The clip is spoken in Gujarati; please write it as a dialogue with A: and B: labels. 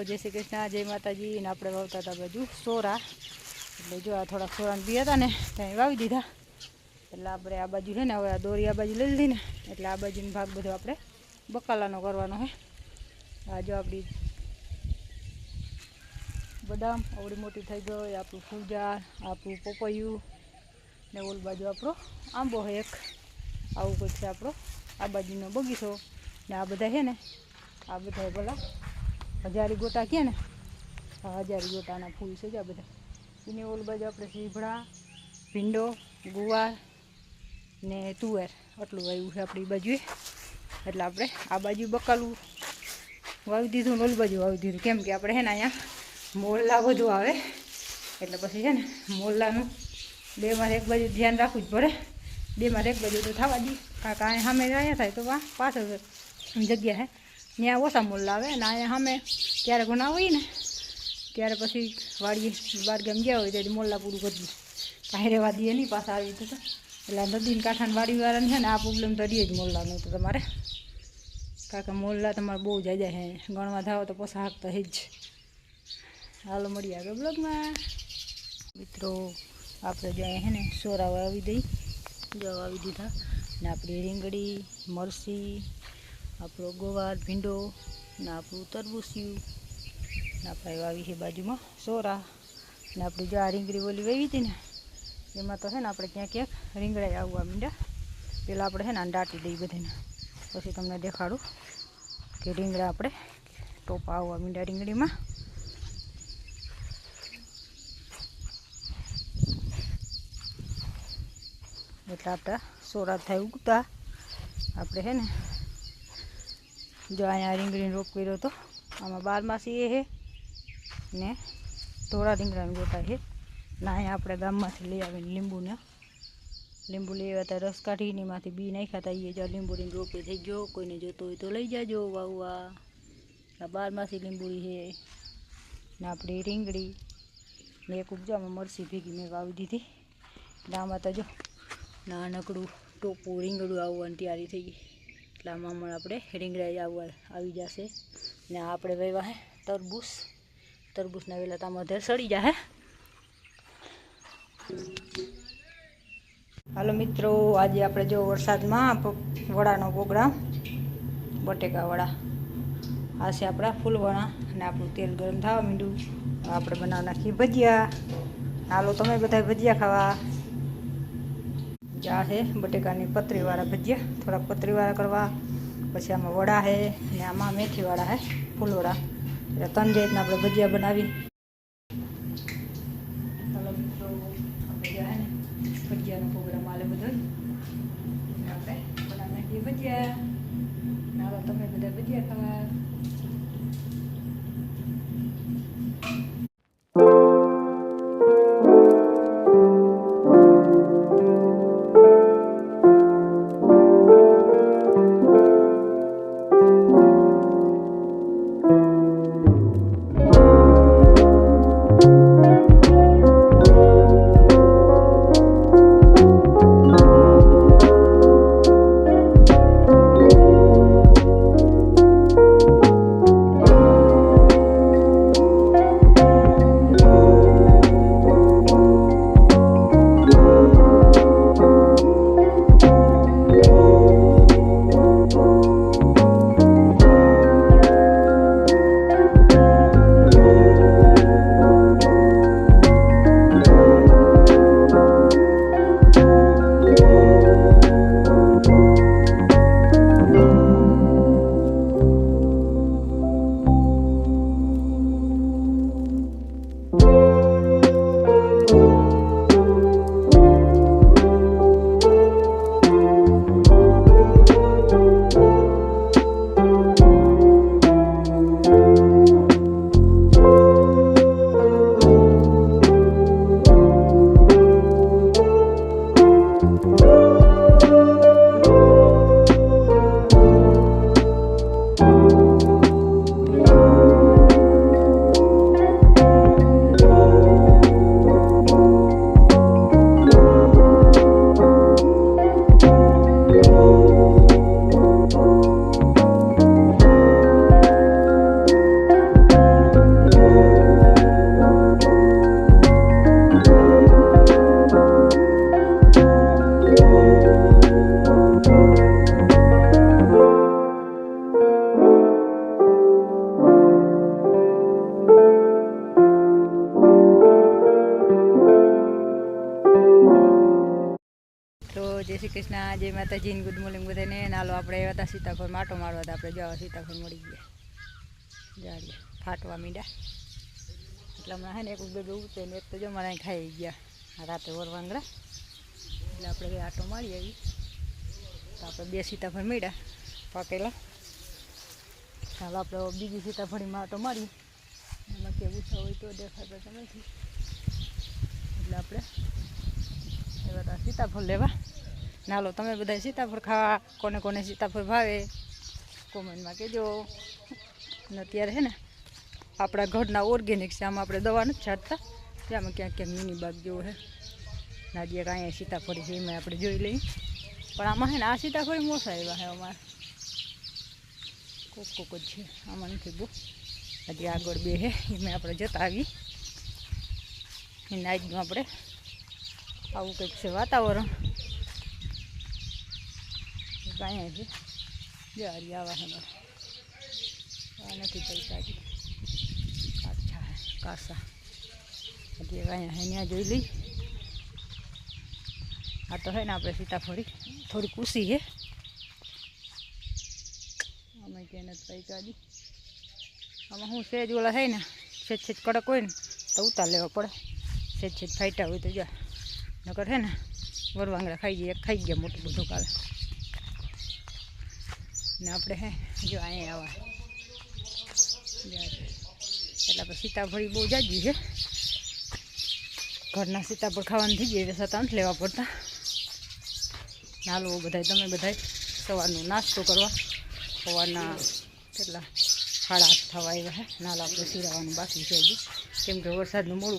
A: जय श्री कृष्ण जय माताजी ने आपणे वावता था बाजू सोरा એટલે જો આ થોડા સોરાને બી હતા ને ત્યાં વાવી દીધા એટલે આપણે આ બાજુ છે ને હવે આ દોરી આ બાજુ લઈ લીધી ને એટલે આ બાજુનો ભાગ બધો આપણે બકાલાનો કરવાનો છે આ જો આપણી બદામ આવડી મોટી થઈ ગઈ આપણું ફૂલઝાડ આપણું પપૈયું ને ઓલ બાજુ આપણો આંબો છે એક આવું કંઈક છે આપણો આ બાજુનો બગીચો ને આ બધા છે ને આ બધા પેલા હજારી ગોટા કહે ને આ હજારી ગોટાના ફૂલ છે જ આ બધા એની ઓલ બાજુ આપણે સીભડા ભીંડો ગુવાર ને તુવેર આટલું વાવ્યું છે આપણી બાજુએ એટલે આપણે આ બાજુ બકાલું વાવી દીધું ને ઓલ બાજુ વાવી દીધું કેમ કે આપણે છે ને અહીંયા મોરલા બધું આવે એટલે પછી છે ને મોરલાનું બેમાં એક બાજુ ધ્યાન રાખવું જ પડે બેમાં એક બાજુ તો થવા દઈએ કારણ કે અહીંયા સામે અહીંયા થાય તો પાછળ જગ્યા છે ત્યાં ઓછા મોરલા આવે અને અહીંયા સામે ક્યારેક ના હોય ને ત્યારે પછી વાડીએ બાર ગામ ગયા હોય ત્યારે મોરલા પૂરું કરી દઈએ કાંઈ રહેવા દઈએ નહીં પાછા આવી તો એટલે નદીને કાંઠાને વાડીવાળાને છે ને આ પ્રોબ્લેમ તો રહીએ જ મોરલાનું તો તમારે કારણ કે મોરલા તમારે બહુ જાય છે ગણવા થાવ તો પોસા હાક તો જ હાલો મળીએ આગળ બ્લોગમાં મિત્રો આપણે જો અહીંયા છે ને સોરા વાવી દઈ જો વાવી દીધા ને આપણી રીંગણી મરસી આપણો ગોવાર ભીંડો ને આપણું તરબૂચિયું ને આપણે વાવી છે બાજુમાં સોરા ને આપણી જો આ રીંગણી ઓલી વાવી હતી ને એમાં તો છે ને આપણે ક્યાંક ક્યાંક રીંગણાઈ આવવા માંડ્યા પહેલાં આપણે છે ને દાટી દઈ બધાને પછી તમને દેખાડું કે રીંગણા આપણે ટોપા આવવા માંડ્યા રીંગણીમાં એટલે આપણે સોરા થાય ઉગતા આપણે છે ને જો અહીંયા રીંગણીનો રોપ કર્યો હતો આમાં 12 માસી એ છે ને ધોળા રીંગણાની ગોટા છે ને અહીંયા આપણે ગામમાંથી લઈ આવીને લીંબુ લઈ આવ્યા હતા રસ કાઢીને એમાંથી બી નાખ્યા હતા એ જો લીંબુડીને રોપે થઈ ગયો કોઈને જોતો હોય તો લઈ જાજો વાવવા આ 12 માસી લીંબુડી છે ને આપણી રીંગણી ને એક ઉપજામાં મરસી ભેગી મેં વાવી દીધી એટલે આમાં તો જો નાનકડું ટોપું રીંગણું આવવાની તૈયારી થઈ ગઈ એટલે આમાં હમણાં આપણે રીંગણા આવી જશે ને આપણે વાવ્યા હે તરબૂચના વેલા તો આમાં ધેર સડી જાય. હાલો મિત્રો આજે આપણે જો વરસાદમાં વડાનો પ્રોગ્રામ બટેકા વડા આ છે આપણા ફૂલવડા અને આપણું તેલ ગરમ થવા માંડ્યું આપણે બનાવી નાખીએ ભજીયા. હાલો તમે બધા ભજીયા ખાવા. આ છે બટેકાની પતરીવાળા ભજીયા થોડાક પતરીવાળા કરવા પછી આમાં વડા છે ને આમાં મેથીવાળા છે ફૂલવડા એટલે 3 રીતના આપણે ભજીયા બનાવી. ચાલો મિત્રો આપણે જાય ને ભજીયાનો પ્રોગ્રામ આલે બધો આપણે બનાવી નાખીએ ભજીયા. હાલો તમે બધા ભજીયા ખાવા. કૃષ્ણ, જય માતાજી, ગુડ મોર્નિંગ બધાને. નાલો આપણે આવ્યા હતા સીતાફળ માટો મારવા હતા. આપણે જવા સીતાફળ મળી ગયા, જાડીએ ફાટવા મીંડા. એટલે હમણાં હે ને એક બે ઉઠે ને એક તો જમાના ખાઈ ગયા રાતે વરવાંગડા. એટલે આપણે આટો મારી આવી તો આપણે 2 સીતાફળ મળ્યા પાકેલા. ચાલો આપણે બીજી સીતાફળીમાં આટો મારી. એમાં કેવું હોય તો દેખાતા નથી. એટલે આપણે એવા સીતાફળ લેવા. નાલો તમે બધા સીતાફળ ખાવા, કોને કોને સીતાફળ ભાવે કોમેન્ટમાં કહેજો. અને અત્યારે હે ને આપણા ઘરના ઓર્ગેનિક છે, આમાં આપણે દવા નથી છાંટતા. ત્યાંમાં ક્યાંક ક્યાંક મિની બાગ જેવો છે. નાદિયા કાંઈ સીતાફળી છે એમાં આપણે જોઈ લઈએ. પણ આમાં છે ને આ સીતાફળી મોસા એવા છે અમારે, કોક જ છે, આમાં નથી બહુ. હજી આગળ 2 છે એમાં આપણે જતા આવી. એના આજનું આપણે આવું કંઈક છે વાતાવરણ. કાંઈ છે જારી આવા છે મારે, આ નથી પૈસા હજી કાચા હે કાસા. હજી કાંઈ હે ત્યાં જોઈ લઈ. આ તો હે ને આપણે સીતાફળી થોડીક ઊંસી છે. અમે ક્યાં નથી પૈસા હજી. આમાં શું સેજ ઓલા થાય ને સેજ કડક હોય ને તો ઉતાર લેવા પડે. સેજ ફાટ્યા હોય તો જા, નકર હે ને વરવાંગડા ખાઈ ગયા મોટું બધું કાલે. ને આપણે હે જો અહીંયા આવા એટલે આપણે સીતાફળી બહુ જાજી છે. ઘરના સીતાફળ ખાવાનું થઈ જાય એટલે સતા નથી લેવા પડતા. નાલો બધાય તમે બધાય સવારનો નાસ્તો કરવા. સવારના કેટલા 8:30 થવા આવ્યા છે. નાલા આપણે સિરાવાનું બાકી છે હજી, કેમ કે વરસાદનું મોડું